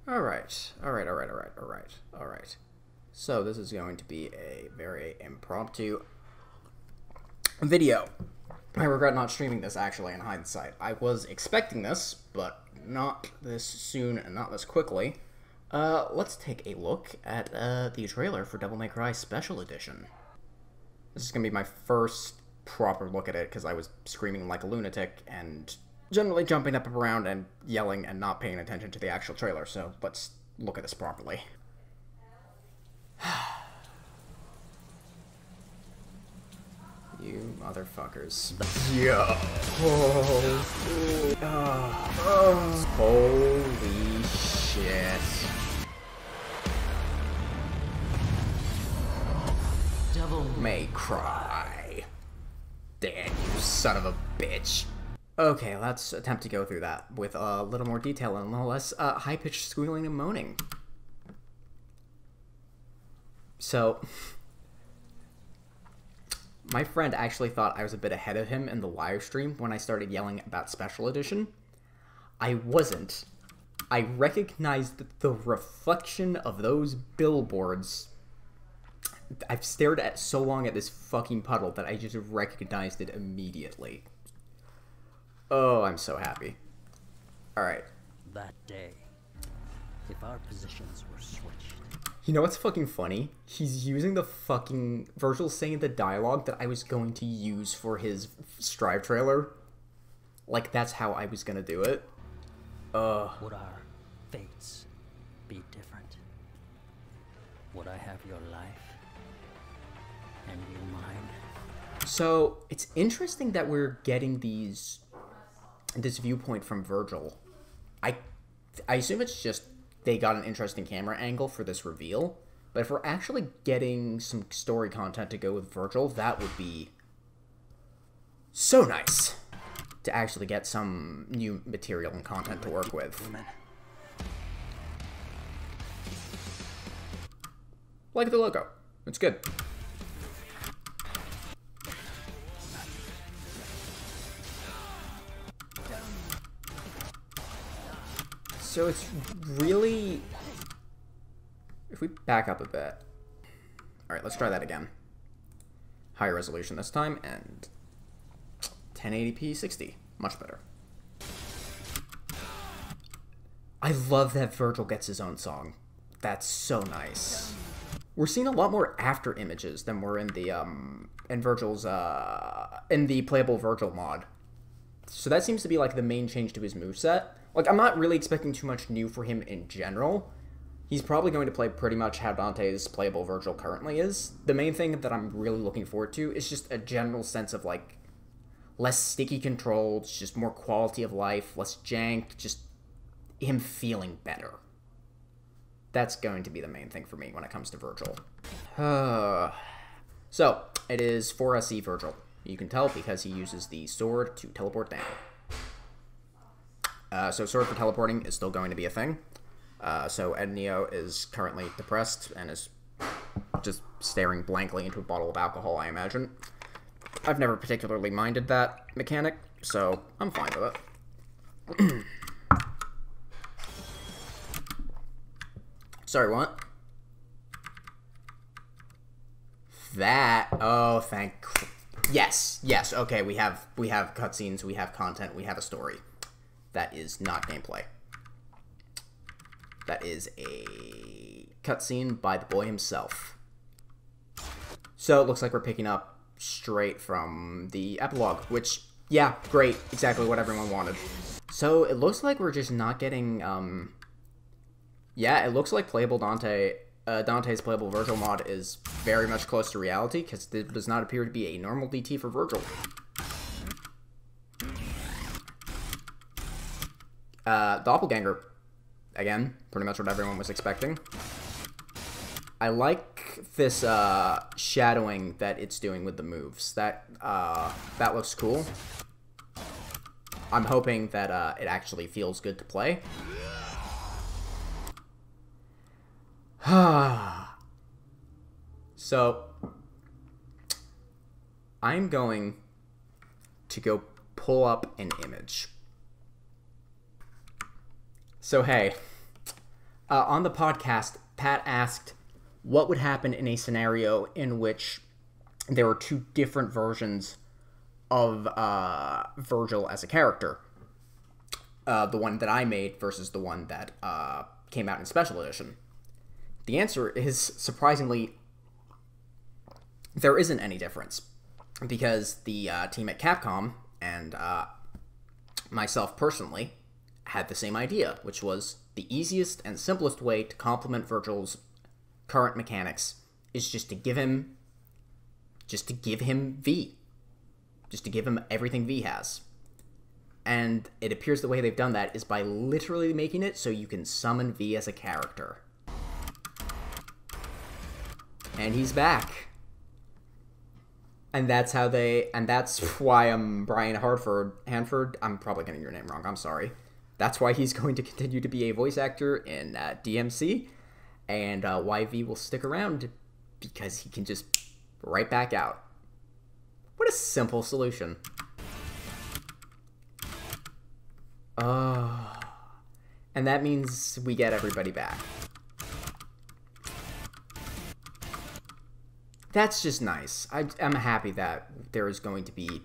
Alright. So this is going to be a very impromptu video. I regret not streaming this, actually, in hindsight. I was expecting this, but not this soon and not this quickly. Let's take a look at the trailer for Devil May Cry Special Edition. This is going to be my first proper look at it, because I was screaming like a lunatic and generally jumping up and around and yelling and not paying attention to the actual trailer, so let's look at this properly. You motherfuckers. Yo. Holy shit. Devil May Cry. Damn, you son of a bitch. Okay, let's attempt to go through that with a little more detail and a little less high-pitched squealing and moaning. So, my friend actually thought I was a bit ahead of him in the live stream when I started yelling about Special Edition. I wasn't. I recognized the reflection of those billboards. I've stared at so long at this fucking puddle that I just recognized it immediately. Oh, I'm so happy. Alright. That day, if our positions were switched. You know what's fucking funny? He's using the fucking... Vergil's saying the dialogue that I was going to use for his Strive trailer. Like, that's how I was gonna do it. Would our fates be different? Would I have your life? And you mine? So, it's interesting that we're getting this viewpoint from Vergil. I assume it's just they got an interesting camera angle for this reveal, but if we're actually getting some story content to go with Vergil, that would be so nice to actually get some new material and content to work with. Like the logo. It's good. So it's really... If we back up a bit... Alright, let's try that again. Higher resolution this time, and 1080p 60. Much better. I love that Vergil gets his own song. That's so nice. We're seeing a lot more after images than we're in the, in Vergil's, in the playable Vergil mod. So that seems to be, like, the main change to his moveset. Like, I'm not really expecting too much new for him in general. He's probably going to play pretty much how Dante's playable Vergil currently is. The main thing that I'm really looking forward to is just a general sense of, like, less sticky controls, just more quality of life, less jank, just him feeling better. That's going to be the main thing for me when it comes to Vergil. So, it is 4SE Vergil. You can tell because he uses the sword to teleport down. So sword for teleporting is still going to be a thing. So Ed Neo is currently depressed and is just staring blankly into a bottle of alcohol, I imagine. I've never particularly minded that mechanic, so I'm fine with it. Sorry, what? That... Oh, thank... Yes, okay, we have cutscenes, we have content, we have a story. That is not gameplay. That is a cutscene by the boy himself. So it looks like we're picking up straight from the epilogue, which, yeah, great, exactly what everyone wanted. So it looks like we're just not getting, yeah, it looks like playable Dante's playable Vergil mod is very much close to reality, because there does not appear to be a normal DT for Vergil. Doppelganger. Again, pretty much what everyone was expecting. I like this shadowing that it's doing with the moves. That looks cool. I'm hoping that it actually feels good to play. So, I'm going to go pull up an image. So hey, on the podcast, Pat asked what would happen in a scenario in which there were two different versions of Vergil as a character. The one that I made versus the one that came out in Special Edition. The answer is, surprisingly, there isn't any difference. Because the team at Capcom and myself personally had the same idea, which was the easiest and simplest way to complement Vergil's current mechanics is just to give him V. Just to give him everything V has. And it appears the way they've done that is by literally making it so you can summon V as a character. And he's back. And that's why Brian Hanford, I'm probably getting your name wrong, I'm sorry. That's why he's going to continue to be a voice actor in DMC, and why V will stick around, because he can just right back out. What a simple solution. And that means we get everybody back. That's just nice. I'm happy that there is going to be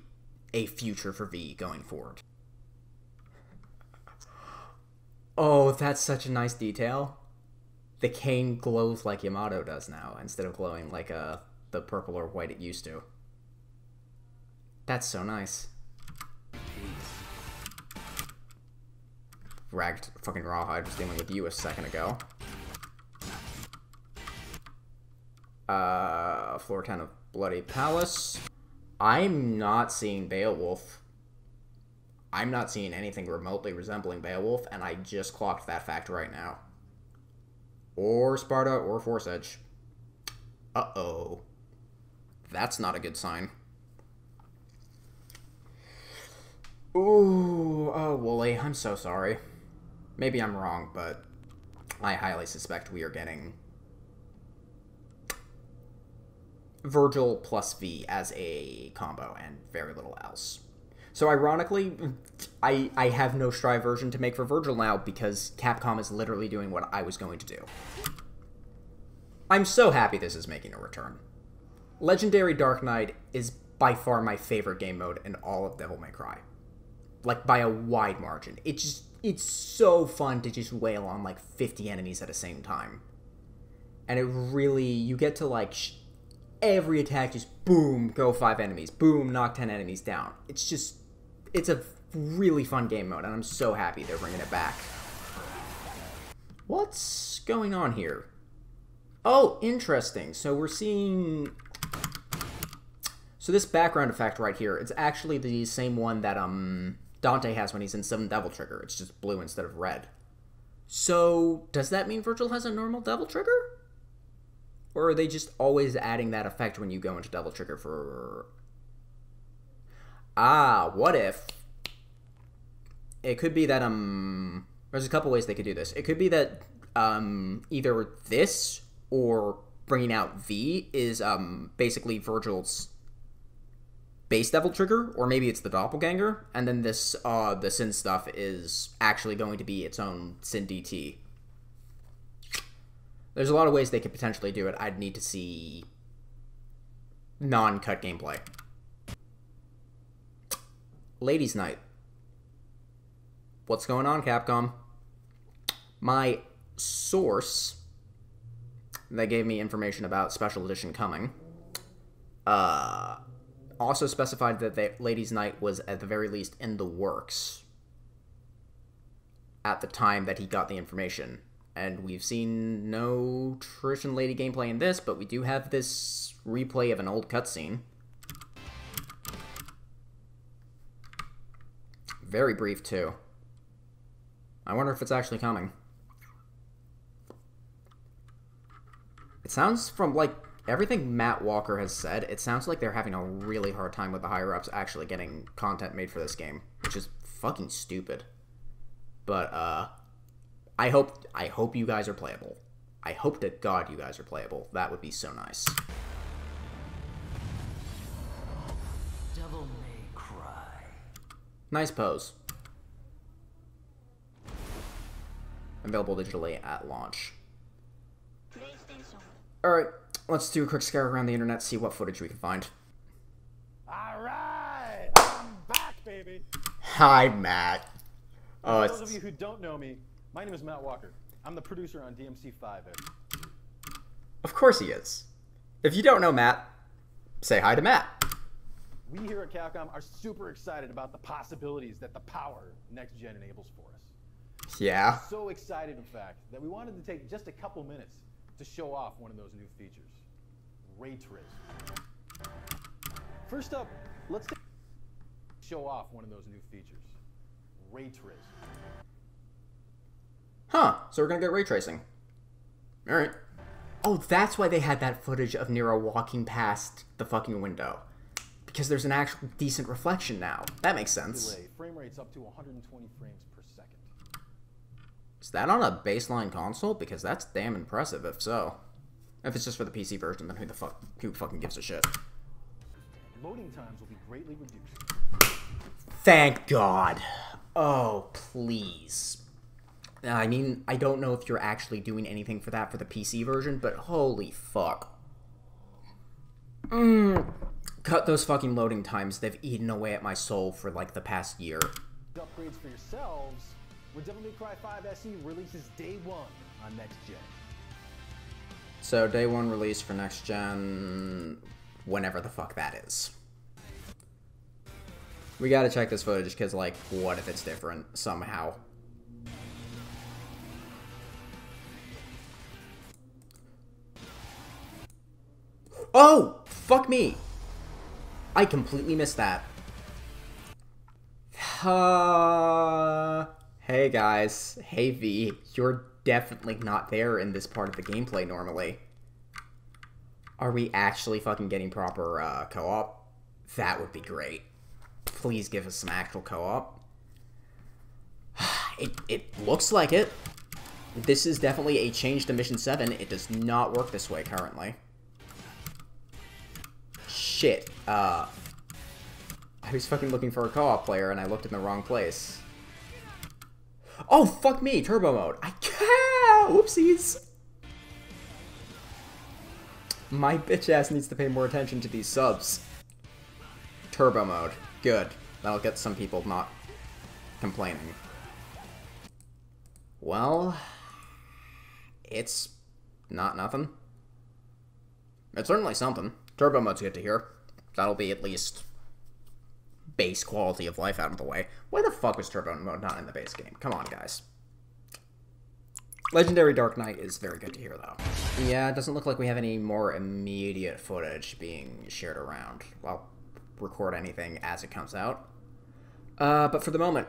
a future for V going forward. Oh, that's such a nice detail. The cane glows like Yamato does now, instead of glowing like the purple or white it used to. That's so nice. Ragged fucking Rawhide was dealing with you a second ago. Floor 10 of Bloody Palace. I'm not seeing Beowulf. I'm not seeing anything remotely resembling Beowulf, and I just clocked that fact right now. Or Sparta, or Force Edge. Uh-oh. That's not a good sign. Ooh, oh, Wooly, I'm so sorry. Maybe I'm wrong, but I highly suspect we are getting Vergil plus V as a combo, and very little else. So ironically, I have no Strive version to make for Vergil now, because Capcom is literally doing what I was going to do. I'm so happy this is making a return. Legendary Dark Knight is by far my favorite game mode in all of Devil May Cry. Like, by a wide margin. It's so fun to just wail on like 50 enemies at the same time. And it really, you get to like, every attack just boom, go 5 enemies, boom, knock 10 enemies down. It's a really fun game mode, and I'm so happy they're bringing it back. What's going on here? Oh, interesting. So we're seeing... So this background effect right here, it's actually the same one that Dante has when he's in 7 Devil Trigger. It's just blue instead of red. So does that mean Vergil has a normal Devil Trigger? Or are they just always adding that effect when you go into Devil Trigger for... Ah, what if... It could be that, There's a couple ways they could do this. It could be that, either this or bringing out V is, basically Vergil's base Devil Trigger, or maybe it's the Doppelganger, and then this, the Sin stuff is actually going to be its own Sin DT. There's a lot of ways they could potentially do it. I'd need to see non-cut gameplay. Ladies' Night. What's going on, Capcom? My source that gave me information about Special Edition coming also specified that the Ladies' Night was at the very least in the works at the time that he got the information. And we've seen no Trish and Lady gameplay in this, but we do have this replay of an old cutscene. Very brief, too. I wonder if it's actually coming. It sounds from, like, everything Matt Walker has said, it sounds like they're having a really hard time with the higher-ups actually getting content made for this game, which is fucking stupid. But, I hope you guys are playable. I hope to God you guys are playable. That would be so nice. Devil May Cry. Nice pose. available digitally at launch. Alright, let's do a quick scour around the internet, see what footage we can find. Alright! I'm back, baby! Hi, Matt. For those of you who don't know me, my name is Matt Walker. I'm the producer on DMC5. Of course he is. If you don't know Matt, say hi to Matt. We here at Capcom are super excited about the possibilities that the power next gen enables for us. Yeah. So excited, in fact, that we wanted to take just a couple minutes to show off one of those new features. Ray tracing. First up, let's show off one of those new features. Ray tracing. Huh, so we're gonna get ray tracing. Alright. Oh, that's why they had that footage of Nero walking past the fucking window. Because there's an actual decent reflection now. That makes sense. Delay. Frame rates up to 120 frames per second. Is that on a baseline console? Because that's damn impressive, if so. If it's just for the PC version, then who fucking gives a shit? Loading times will be greatly reduced. Thank God. Oh, please. I mean, I don't know if you're actually doing anything for that for the PC version, but holy fuck. Cut those fucking loading times. They've eaten away at my soul for like the past year. Upgrades for yourselves when Devil May Cry 5 SE releases day 1 on next gen. So day 1 release for next gen, whenever the fuck that is. We gotta check this footage because, like, what if it's different somehow? Oh! Fuck me! I completely missed that. Hey guys. Hey V. You're definitely not there in this part of the gameplay normally. Are we actually fucking getting proper co-op? That would be great. Please give us some actual co-op. It looks like it. This is definitely a change to Mission 7. It does not work this way currently. Shit. I was fucking looking for a co-op player and I looked in the wrong place. Oh, fuck me! Turbo mode. I can't! Whoopsies! My bitch ass needs to pay more attention to these subs. Turbo mode. Good. That'll get some people not complaining. Well, it's not nothing. It's certainly something. Turbo mode's good to hear. That'll be at least base quality of life out of the way. Why the fuck was Turbo mode not in the base game? Come on, guys. Legendary Dark Knight is very good to hear, though. Yeah, it doesn't look like we have any more immediate footage being shared around. I'll record anything as it comes out. But for the moment,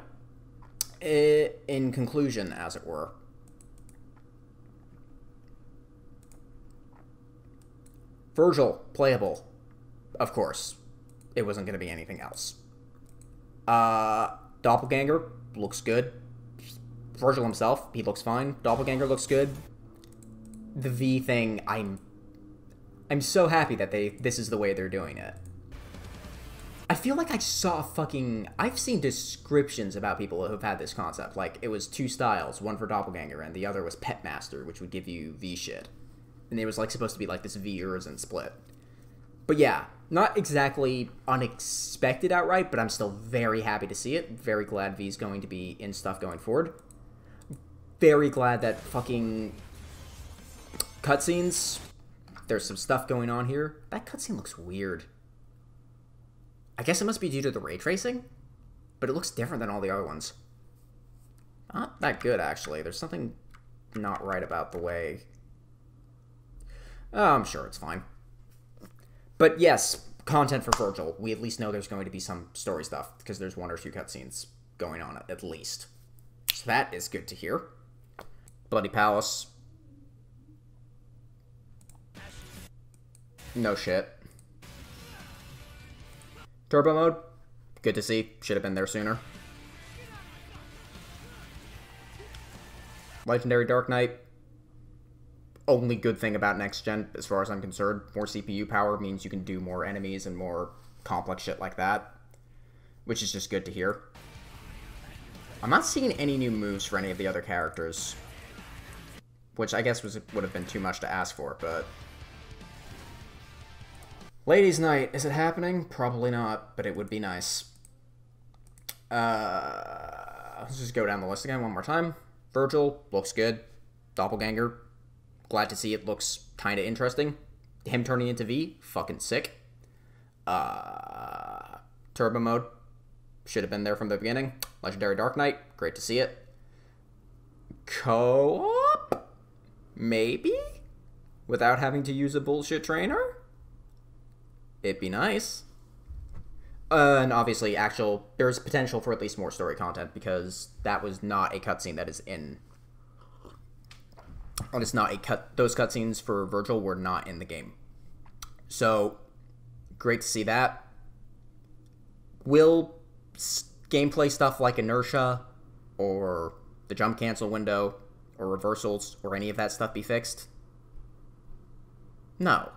in conclusion, as it were, Vergil, playable. Of course. It wasn't going to be anything else. Doppelganger, looks good. Vergil himself, he looks fine. Doppelganger looks good. The V thing, I'm so happy that this is the way they're doing it. I feel like I saw I've seen descriptions about people who've had this concept. Like, it was 2 styles, one for Doppelganger, and the other was Pet Master, which would give you V shit. And it was, like, supposed to be, like, this V-Urzen split. But yeah, not exactly unexpected outright, but I'm still very happy to see it. Very glad V's going to be in stuff going forward. Very glad that fucking cutscenes, there's some stuff going on here. That cutscene looks weird. I guess it must be due to the ray tracing, but it looks different than all the other ones. Not that good, actually. There's something not right about the way... Oh, I'm sure it's fine. But yes, content for Vergil. We at least know there's going to be some story stuff, because there's 1 or 2 cutscenes going on at least. So that is good to hear. Bloody Palace. No shit. Turbo mode. Good to see. Should have been there sooner. Legendary Dark Knight. Only good thing about next gen, as far as I'm concerned. More CPU power means you can do more enemies and more complex shit like that. Which is just good to hear. I'm not seeing any new moves for any of the other characters. which I guess would have been too much to ask for, but... Ladies' Night, is it happening? Probably not, but it would be nice. Let's just go down the list again one more time. Vergil, looks good. Doppelganger, glad to see it, looks kind of interesting. Him turning into V, fucking sick. Turbo mode, should have been there from the beginning. Legendary Dark Knight, great to see it. Co-op? Maybe? Without having to use a bullshit trainer? It'd be nice. And obviously, there's potential for at least more story content, because that was not a cutscene that is in... Well, it's not a those cutscenes for Vergil were not in the game. So, great to see that. Will gameplay stuff like inertia, or the jump cancel window, or reversals, or any of that stuff be fixed? No.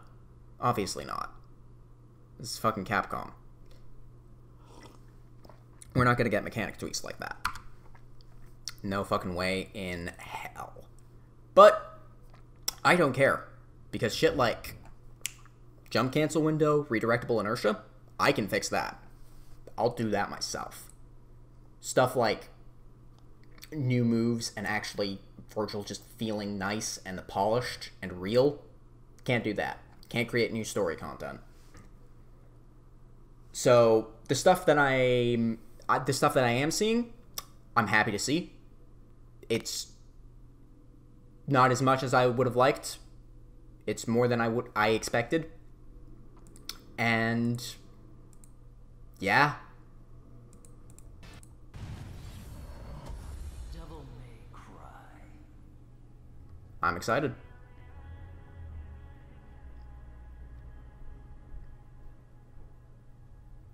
Obviously not. This is fucking Capcom. We're not gonna get mechanic tweaks like that. No fucking way in hell. But, I don't care. Because shit like jump cancel window, redirectable inertia, I can fix that. I'll do that myself. Stuff like new moves and actually Vergil just feeling nice and polished and real, can't do that. Can't create new story content. So the stuff that I am seeing, I'm happy to see. It's not as much as I would have liked. It's more than I expected. And yeah. Devil may cry. I'm excited.